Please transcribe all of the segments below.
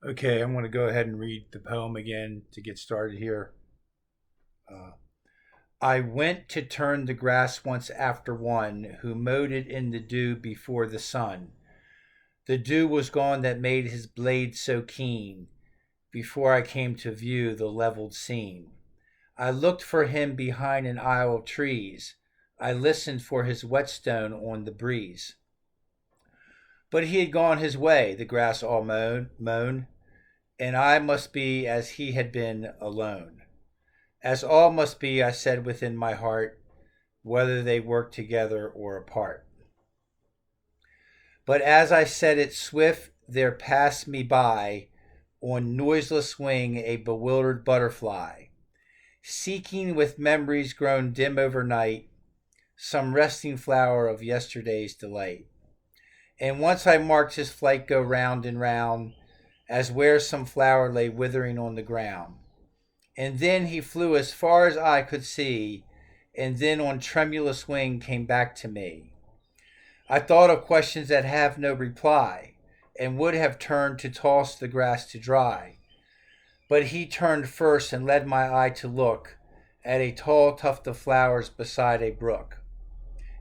Okay, I'm going to go ahead and read the poem again to get started here. Uh, I went to turn the grass once after one who mowed it in the dew before the sun. The dew was gone that made his blade so keen before I came to view the leveled scene. I looked for him behind an aisle of trees. I listened for his whetstone on the breeze. But he had gone his way, the grass all mown, and I must be as he had been alone. As all must be, I said within my heart, whether they work together or apart. But as I said it swift, there passed me by on noiseless wing a bewildered butterfly, seeking with memories grown dim overnight some resting flower of yesterday's delight. And once I marked his flight go round and round, as where some flower lay withering on the ground. And then he flew as far as eye could see, and then on tremulous wing came back to me. I thought of questions that have no reply, and would have turned to toss the grass to dry. But he turned first and led my eye to look at a tall tuft of flowers beside a brook.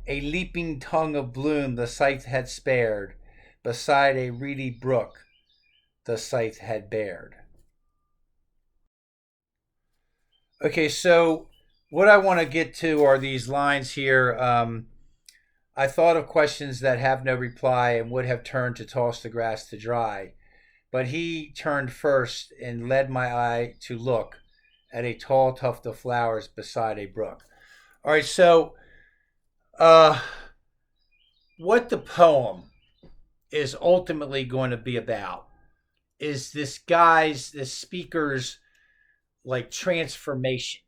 A leaping tongue of bloom the scythe had spared, beside a reedy brook the scythe had bared. Okay, so what I want to get to are these lines here. I thought of questions that have no reply and would have turned to toss the grass to dry. But he turned first and led my eye to look at a tall tuft of flowers beside a brook. All right, so uh, what the poem is ultimately going to be about is this speaker's like transformation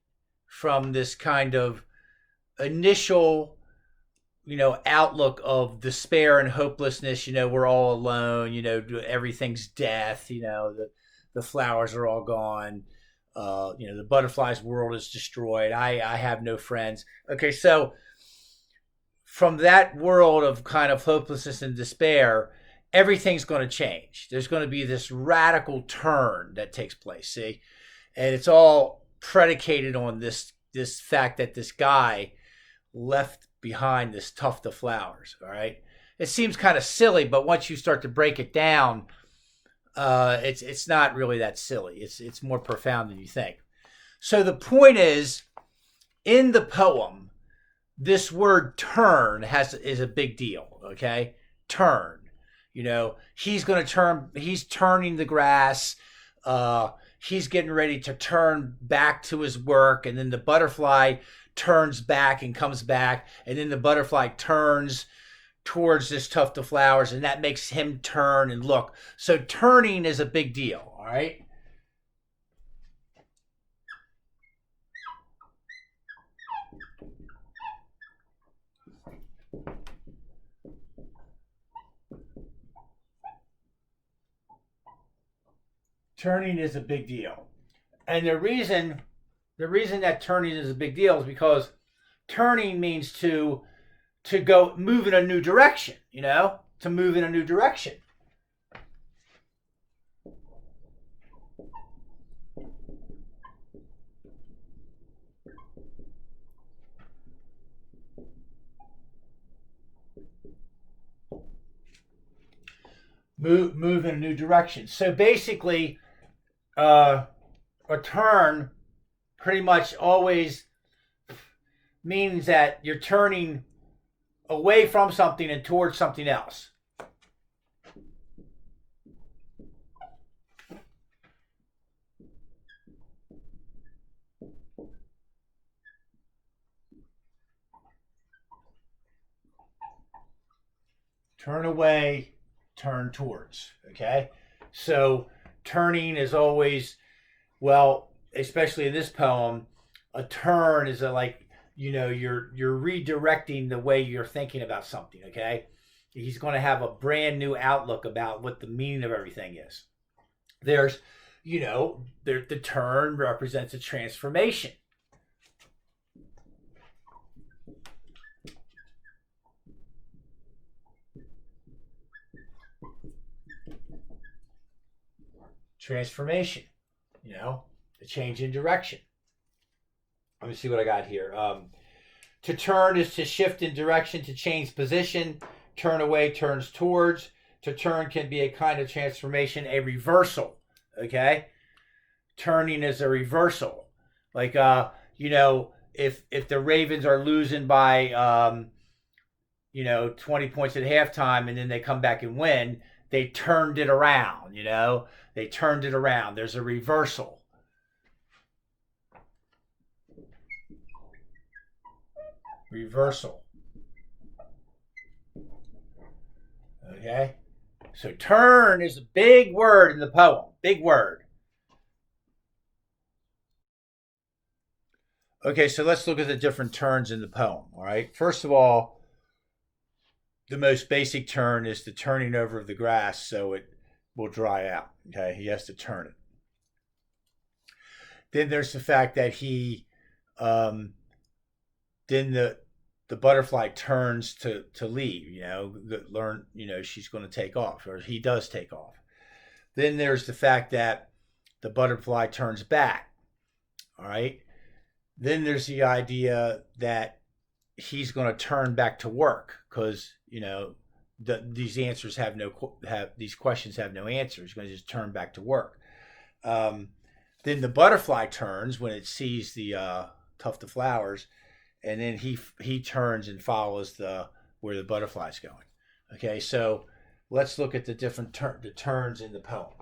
from this kind of initial outlook of despair and hopelessness. We're all alone. Everything's death. The flowers are all gone. The butterfly's world is destroyed. I have no friends. Okay, so from that world of kind of hopelessness and despair, everything's going to change. There's going to be this radical turn that takes place. See, and it's all predicated on this fact that this guy left behind this tuft of flowers. All right, it seems kind of silly, but once you start to break it down, it's not really that silly. It's more profound than you think. So the point is, in the poem, this word turn is a big deal. Okay, turn. He's going to turn. He's turning the grass. He's getting ready to turn back to his work, and then the butterfly turns back and comes back, and then the butterfly turns towards this tuft of flowers, and that makes him turn and look. So turning is a big deal. All right. Turning is a big deal, and the reason that turning is a big deal is because turning means to go move in a new direction. To move in a new direction. Move in a new direction. So basically, a turn pretty much always means that you're turning away from something and towards something else. Turn away, turn towards. Okay? So turning is always, well, especially in this poem, a turn is you're redirecting the way you're thinking about something. Okay? He's going to have a brand new outlook about what the meaning of everything is. There's, the turn represents a transformation. transformation, the change in direction. Let me see what I got here. To turn is to shift in direction, to change position. Turn away turns towards. To turn can be a kind of transformation, a reversal. Okay? Turning is a reversal. Like, if the Ravens are losing by, 20 points at halftime and then they come back and win, they turned it around, They turned it around. There's a reversal. Reversal. Okay? So turn is a big word in the poem. Big word. Okay, so let's look at the different turns in the poem, all right? First of all, the most basic turn is the turning over of the grass so it will dry out, okay? He has to turn it. Then there's the fact that then the butterfly turns to leave, she's going to take off, or he does take off. Then there's the fact that the butterfly turns back, all right? Then there's the idea that he's going to turn back to work because these answers these questions have no answers. He's going to just turn back to work. Then the butterfly turns when it sees the tuft of flowers, and then he turns and follows where the butterfly's going. Okay, so let's look at the different turns in the poem.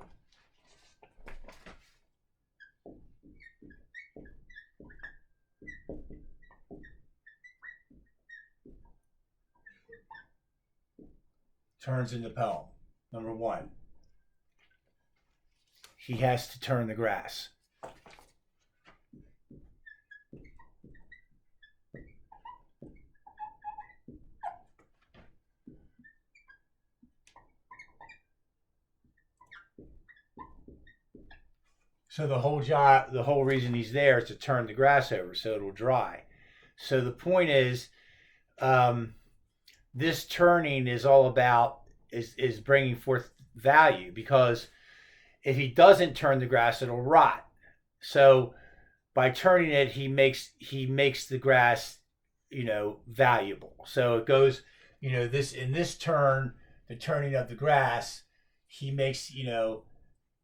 Turns in the poem. Number 1. He has to turn the grass. So the whole reason he's there is to turn the grass over so it'll dry. So the point is, this turning is all about is bringing forth value, because if he doesn't turn the grass, it'll rot. So by turning it, he makes the grass, valuable. So it goes, this turn, the turning of the grass, he makes,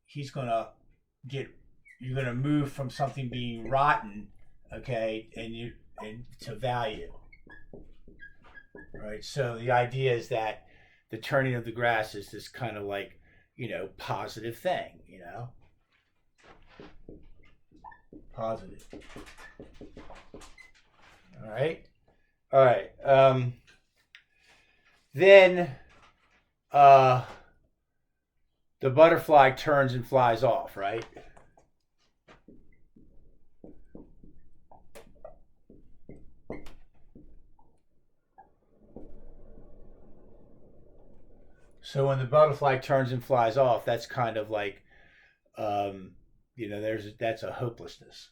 he's gonna you're gonna move from something being rotten, okay, and to value. Right. So the idea is that the turning of the grass is this kind of like, positive thing, Positive. All right. All right. Then the butterfly turns and flies off, right? So when the butterfly turns and flies off, that's kind of like, that's a hopelessness.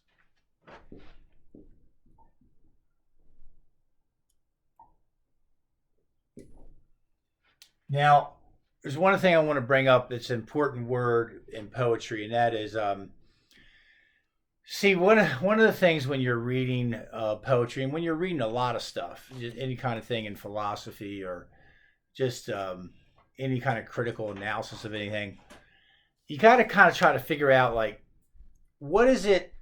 Now, there's one thing I want to bring up that's an important word in poetry, and that is, see, one of the things when you're reading poetry, and when you're reading a lot of stuff, any kind of thing in philosophy or just any kind of critical analysis of anything, you got to kind of try to figure out, like, what is it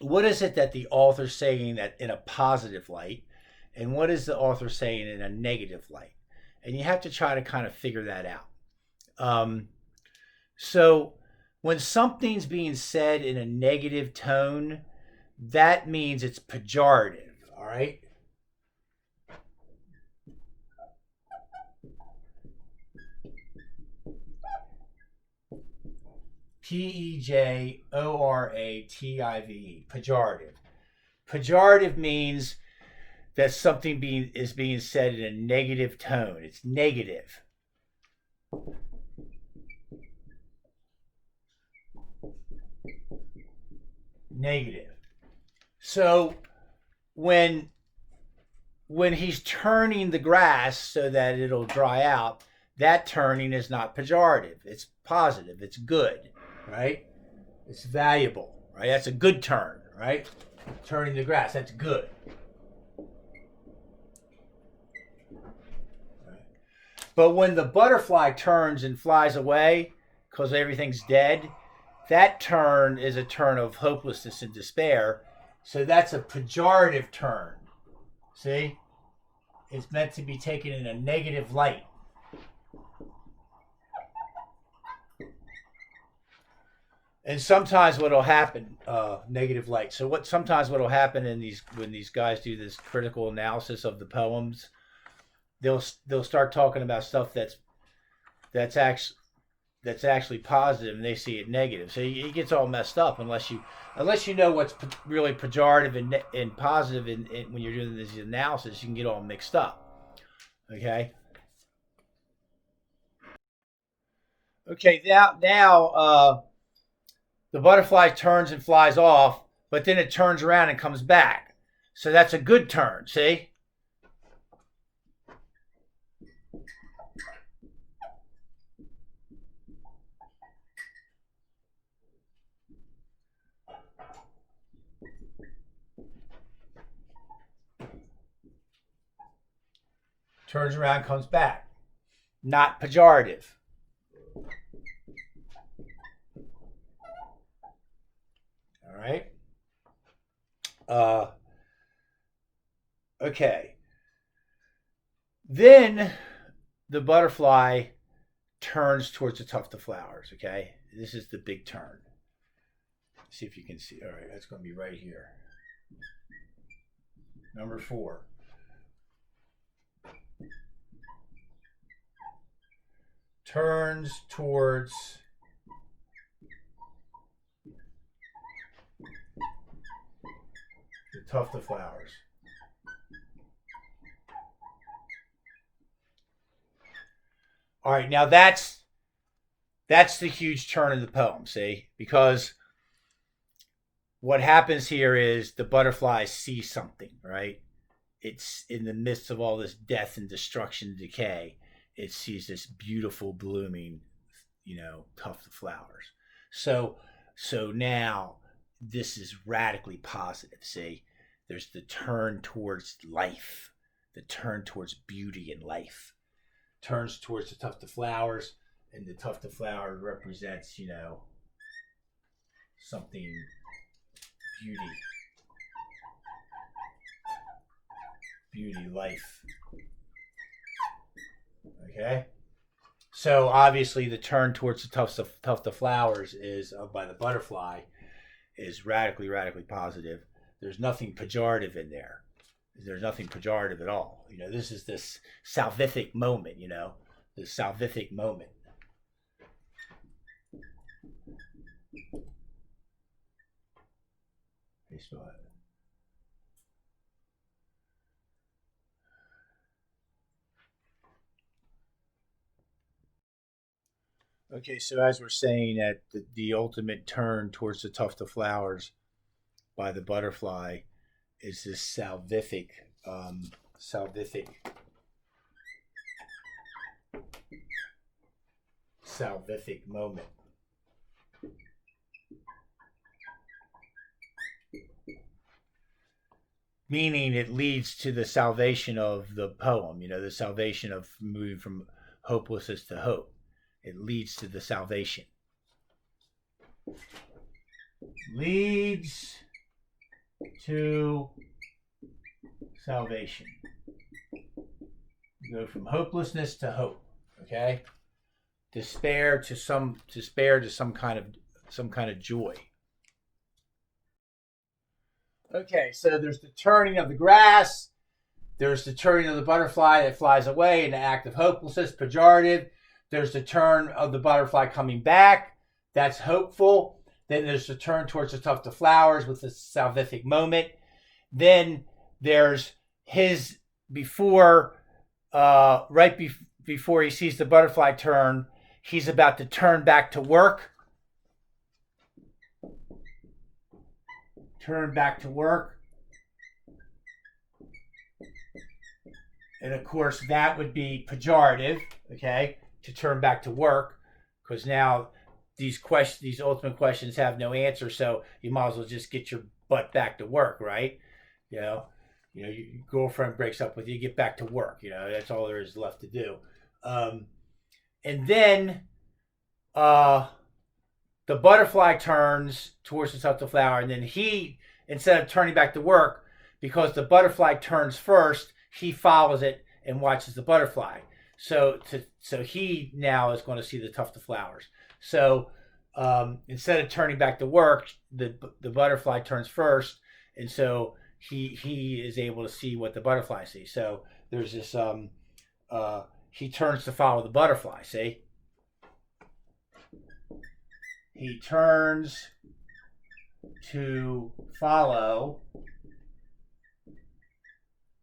that the author's saying that in a positive light, and what is the author saying in a negative light? And you have to try to kind of figure that out. So when something's being said in a negative tone, that means it's pejorative, all right? Pejorative, pejorative. Pejorative means that something is being said in a negative tone. It's negative. Negative. So when he's turning the grass so that it'll dry out, that turning is not pejorative. It's positive. It's good. right? It's valuable, right? That's a good turn, right? Turning the grass, that's good. Right? But when the butterfly turns and flies away because everything's dead, that turn is a turn of hopelessness and despair. So that's a pejorative turn. See? It's meant to be taken in a negative light. And sometimes what'll happen, negative light. So what'll happen in these when these guys do this critical analysis of the poems, they'll start talking about stuff that's actually positive, and they see it negative. So it gets all messed up unless you know what's really pejorative and positive. When you're doing this analysis, you can get all mixed up. Okay. Okay. Now the butterfly turns and flies off, but then it turns around and comes back. So that's a good turn. See. Turns around, comes back. Not pejorative. All right. Okay. Then the butterfly turns towards the tuft of flowers. Okay. This is the big turn. See if you can see. All right. That's going to be right here. Number 4. Turns towards the tuft of flowers. All right, now that's the huge turn in the poem, see? Because what happens here is the butterfly sees something, right? It's in the midst of all this death and destruction and decay. It sees this beautiful blooming, tuft of flowers. So now this is radically positive. See, there's the turn towards life, the turn towards beauty and life. Turns towards the tuft of flowers, and the tuft of flowers represents, something beauty, life. Okay, so obviously the turn towards the tuft of flowers is by the butterfly is radically positive. There's nothing pejorative in there. There's nothing pejorative at all. This is this salvific moment. This salvific moment. Hey, spell it. Okay, so as we're saying that the ultimate turn towards the tuft of flowers by the butterfly is this salvific moment. Meaning it leads to the salvation of the poem, the salvation of moving from hopelessness to hope. It leads to the salvation. Leads to salvation. You go from hopelessness to hope. Okay? Despair to some kind of joy. Okay, so there's the turning of the grass. There's the turning of the butterfly that flies away in the act of hopelessness, pejorative. There's the turn of the butterfly coming back. That's hopeful. Then there's the turn towards the tuft of flowers with the salvific moment. Then there's his before he sees the butterfly turn, he's about to turn back to work. Turn back to work. And of course, that would be pejorative, okay, to turn back to work, because now these ultimate questions have no answer, so you might as well just get your butt back to work, right? You know, your girlfriend breaks up with you, get back to work. That's all there is left to do. Um, and then uh, the butterfly turns towards the tuft of flower, and then he, instead of turning back to work, because the butterfly turns first, he follows it and watches the butterfly. So he now is going to see the tuft of flowers. So instead of turning back to work, the butterfly turns first, and so he is able to see what the butterfly sees. So there's this he turns to follow the butterfly. See, he turns to follow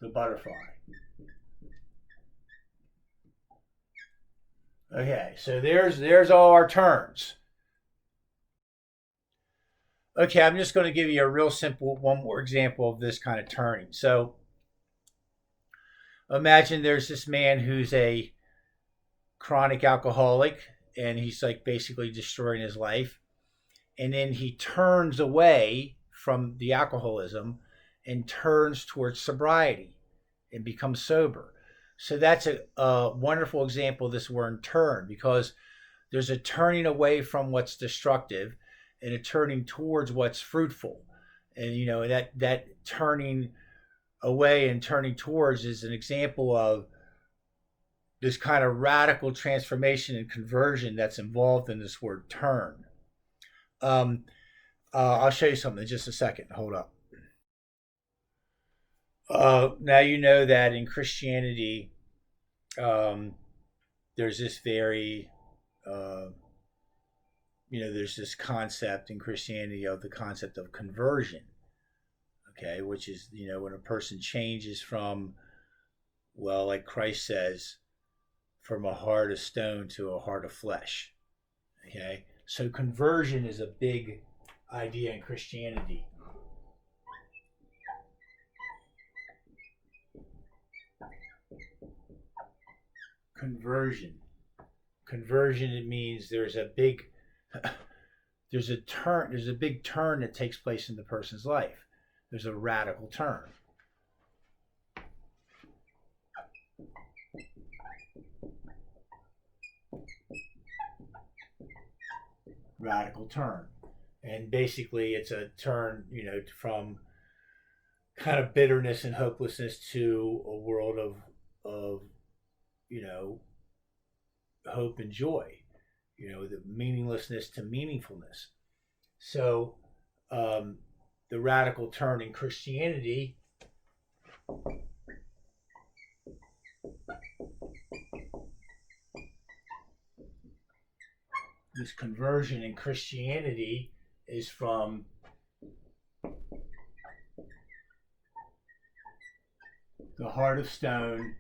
the butterfly. Okay, so there's all our turns. Okay, I'm just going to give you a real simple one more example of this kind of turning. So imagine there's this man who's a chronic alcoholic, and he's like basically destroying his life. And then he turns away from the alcoholism and turns towards sobriety and becomes sober. So that's a wonderful example of this word turn, because there's a turning away from what's destructive and a turning towards what's fruitful. And that turning away and turning towards is an example of this kind of radical transformation and conversion that's involved in this word turn. I'll show you something in just a second. Hold up. Now you know that in Christianity, there's this very, there's this concept in Christianity of the concept of conversion. Okay, which is when a person changes from, well, like Christ says, from a heart of stone to a heart of flesh. Okay, so conversion is a big idea in Christianity. Conversion, it means there's a big turn that takes place in the person's life. There's a radical turn. Radical turn. And basically it's a turn, from kind of bitterness and hopelessness to a world of hope and joy, the meaninglessness to meaningfulness. So the radical turn in Christianity this conversion in Christianity is from the heart of stone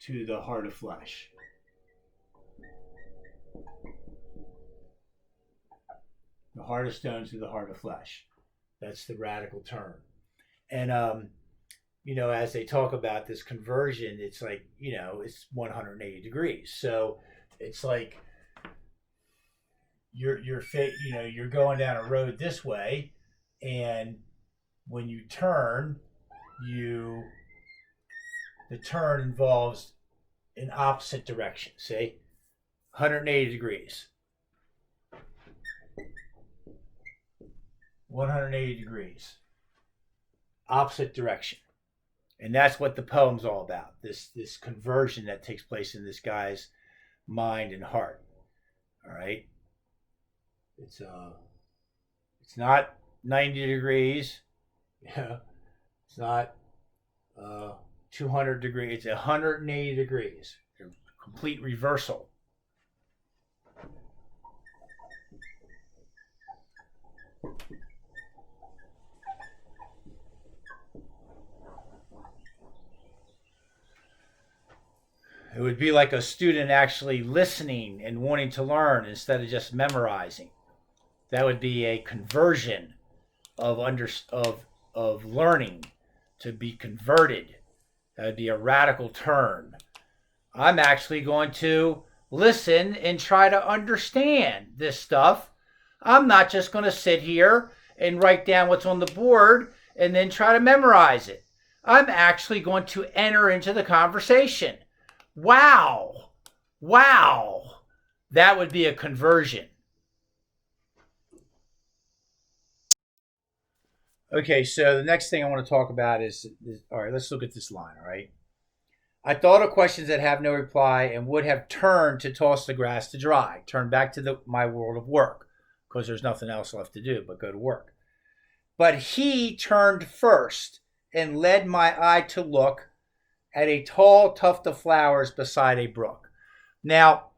to the heart of flesh. The heart of stone to the heart of flesh. That's the radical turn. And as they talk about this conversion, it's like, it's 180 degrees. So it's like you're going down a road this way, and when you turn, the turn involves an opposite direction, see? 180 degrees. 180 degrees. Opposite direction. And that's what the poem's all about. This conversion that takes place in this guy's mind and heart. All right? It's not 90 degrees. Yeah. It's not 200 degrees. It's 180 degrees. Complete reversal. It would be like a student actually listening and wanting to learn instead of just memorizing. That would be a conversion of learning to be converted. That would be a radical turn. I'm actually going to listen and try to understand this stuff. I'm not just going to sit here and write down what's on the board and then try to memorize it. I'm actually going to enter into the conversation. Wow. Wow. That would be a conversion. Okay, so the next thing I want to talk about is all right, let's look at this line, all right? I thought of questions that have no reply and would have turned to toss the grass to dry, turn back to my world of work, because there's nothing else left to do but go to work. But he turned first and led my eye to look at a tall tuft of flowers beside a brook. Now,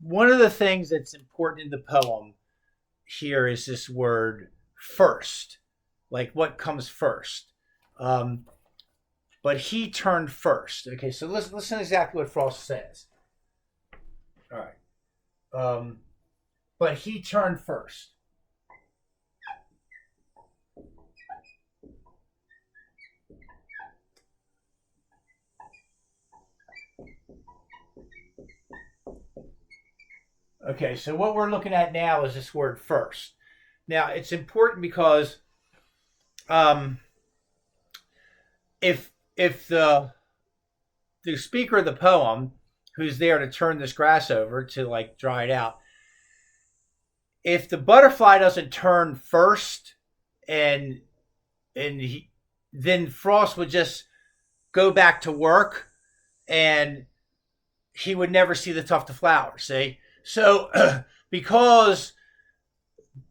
one of the things that's important in the poem here is this word first, like what comes first. But he turned first. Okay, so listen exactly what Frost says. All right. But he turned first. Okay, so what we're looking at now is this word first. Now, it's important because if the speaker of the poem, who's there to turn this grass over to like dry it out, if the butterfly doesn't turn first, and then Frost would just go back to work, and he would never see the tuft of flowers. See, so because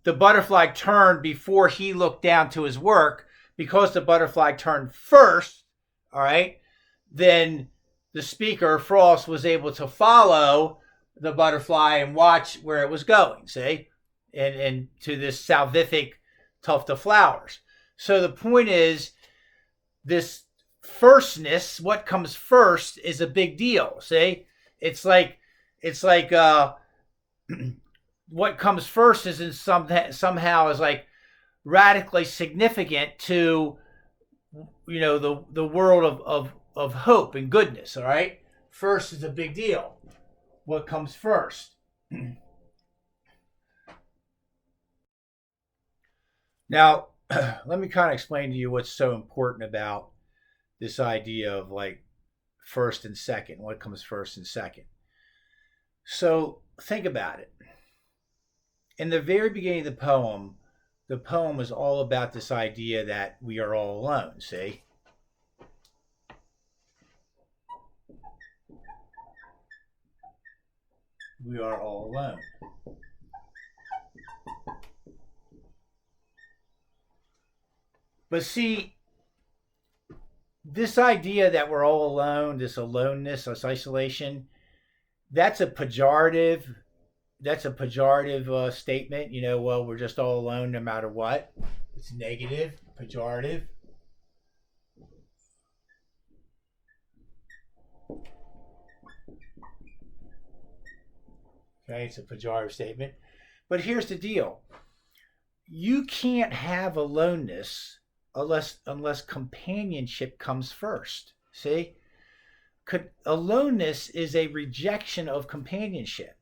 the butterfly turned before he looked down to his work, because the butterfly turned first, all right, then the speaker, Frost, was able to follow the butterfly and watch where it was going, see, and to this salvific tuft of flowers. So the point is, this firstness, what comes first, is a big deal, see? It's like what comes first is somehow is like radically significant to, you know, the world of hope and goodness. All right, first is a big deal. What comes first? Now, let me kind of explain to you what's so important about this idea of like first and second. What comes first and second? So think about it. In the very beginning of the poem is all about this idea that we are all alone, see? We are all alone. But see, this idea that we're all alone, this aloneness, this isolation, that's a pejorative. That's a pejorative statement. You know, well, we're just all alone no matter what. It's negative, pejorative. Okay, it's a pejorative statement. But here's the deal. You can't have aloneness unless companionship comes first. See? Aloneness is a rejection of companionship.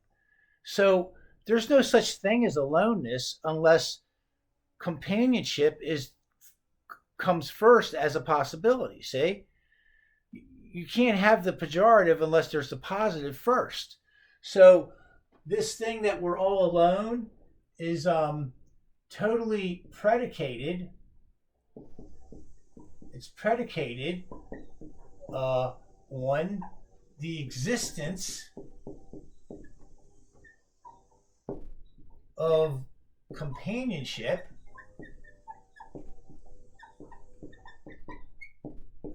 So there's no such thing as aloneness unless companionship comes first as a possibility. See? You can't have the pejorative unless there's the positive first. So this thing that we're all alone is totally predicated. It's predicated on the existence of companionship.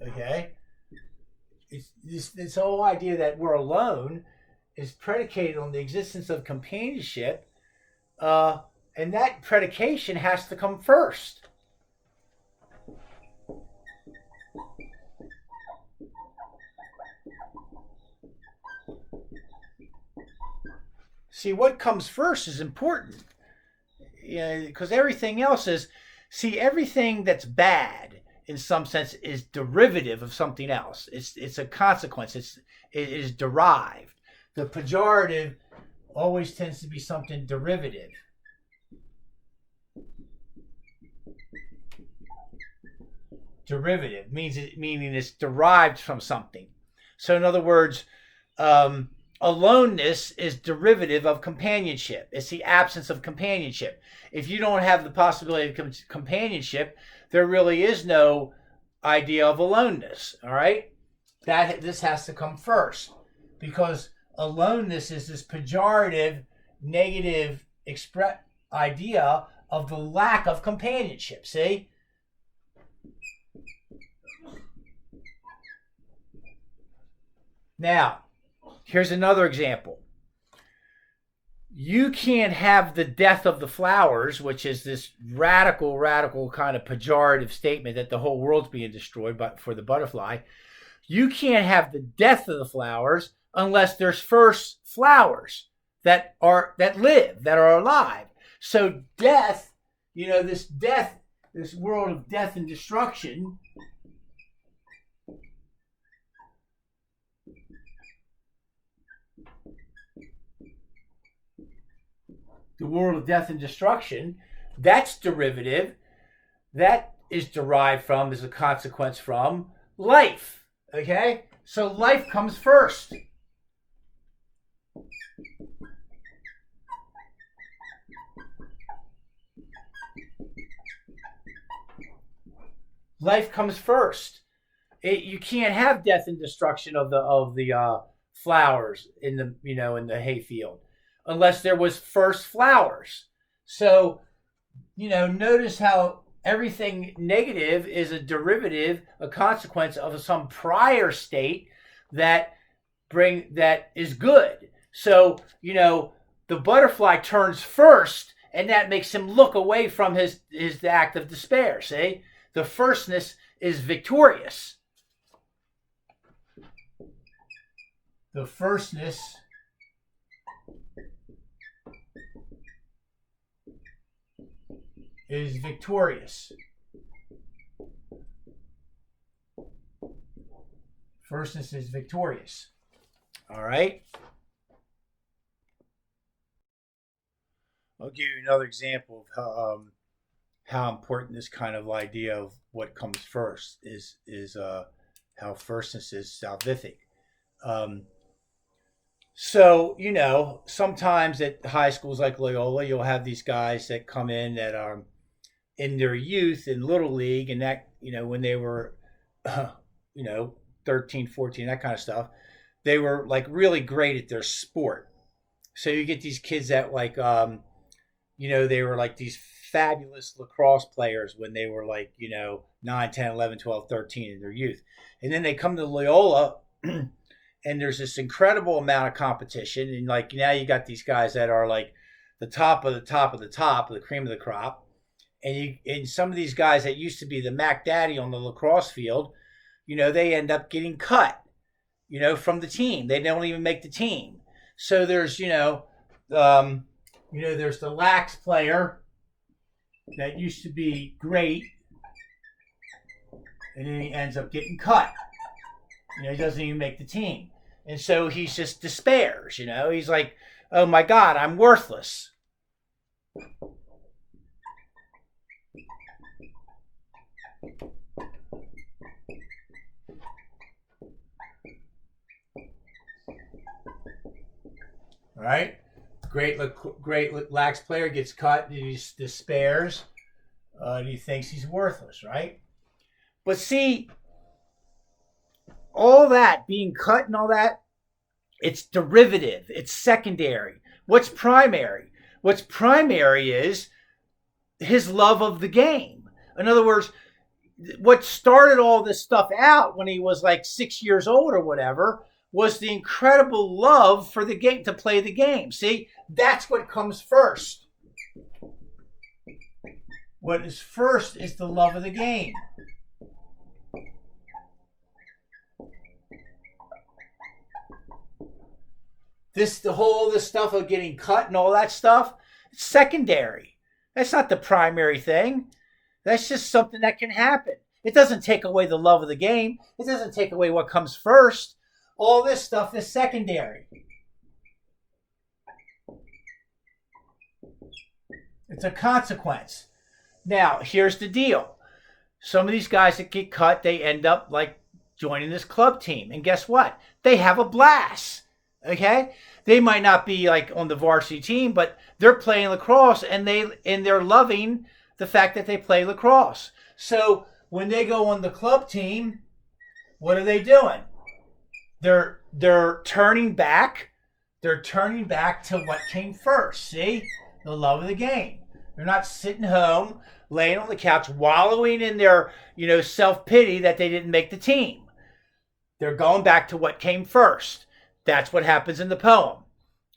Okay, it's this whole idea that we're alone is predicated on the existence of companionship, and that predication has to come first. See, what comes first is important, because everything else is, see, everything that's bad in some sense is derivative of something else. It's a consequence. It is derived. the pejorative always tends to be something derivative. Derivative meaning it's derived from something. So in other words, aloneness is derivative of companionship. It's the absence of companionship. If you don't have the possibility of companionship, there really is no idea of aloneness. All right, this has to come first, because aloneness is this pejorative, negative idea of the lack of companionship. See? Now, here's another example. You can't have the death of the flowers, which is this radical kind of pejorative statement that the whole world's being destroyed for the butterfly. You can't have the death of the flowers unless there's first flowers that live, that are alive. So death, this world of death and destruction, the world of death and destruction, that's derivative. That is derived from, is a consequence from life. Okay? So life comes first. Life comes first. You can't have death and destruction of the flowers in the hayfield unless there was first flowers. So, notice how everything negative is a derivative, a consequence of some prior state that is good. So, the butterfly turns first, and that makes him look away from his act of despair. See? The firstness is victorious. The firstness is victorious. Firstness is victorious. All right. I'll give you another example of how important this kind of idea of what comes first is how firstness is salvific. So, sometimes at high schools like Loyola, you'll have these guys that come in that are in their youth in Little League, and that, when they were, 13, 14, that kind of stuff, they were like really great at their sport. So you get these kids that they were like these fabulous lacrosse players when they were 9, 10, 11, 12, 13 in their youth. And then they come to Loyola and there's this incredible amount of competition. And now you got these guys that are like the top of the top of the top, the cream of the crop. And some of these guys that used to be the Mac Daddy on the lacrosse field, they end up getting cut, from the team. They don't even make the team. So there's, there's the lax player that used to be great, and then he ends up getting cut. He doesn't even make the team. And so he just despairs, He's like, oh my God, I'm worthless. All right? Great lax player gets cut. He despairs. He thinks he's worthless, right? But see, all that being cut and all that, it's derivative. It's secondary. What's primary? What's primary is his love of the game. In other words, what started all this stuff out when he was 6 years old or whatever was the incredible love for the game, to play the game. See, that's what comes first. What is first is the love of the game. This stuff of getting cut and all that stuff, it's secondary. That's not the primary thing. That's just something that can happen. It doesn't take away the love of the game. It doesn't take away what comes first. All this stuff is secondary. It's a consequence. Now, here's the deal. Some of these guys that get cut, they end up like joining this club team. And guess what? They have a blast. Okay? They might not be like on the varsity team, but they're playing lacrosse and they're loving the fact that they play lacrosse. So when they go on the club team, what are they doing? They're turning back. They're turning back to what came first. See? The love of the game. They're not sitting home, laying on the couch, wallowing in their, self-pity that they didn't make the team. They're going back to what came first. That's what happens in the poem.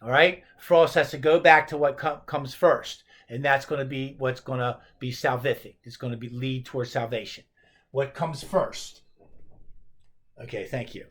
All right? Frost has to go back to what comes first. And that's going to be what's going to be salvific. It's going to be lead towards salvation. What comes first? Okay, thank you.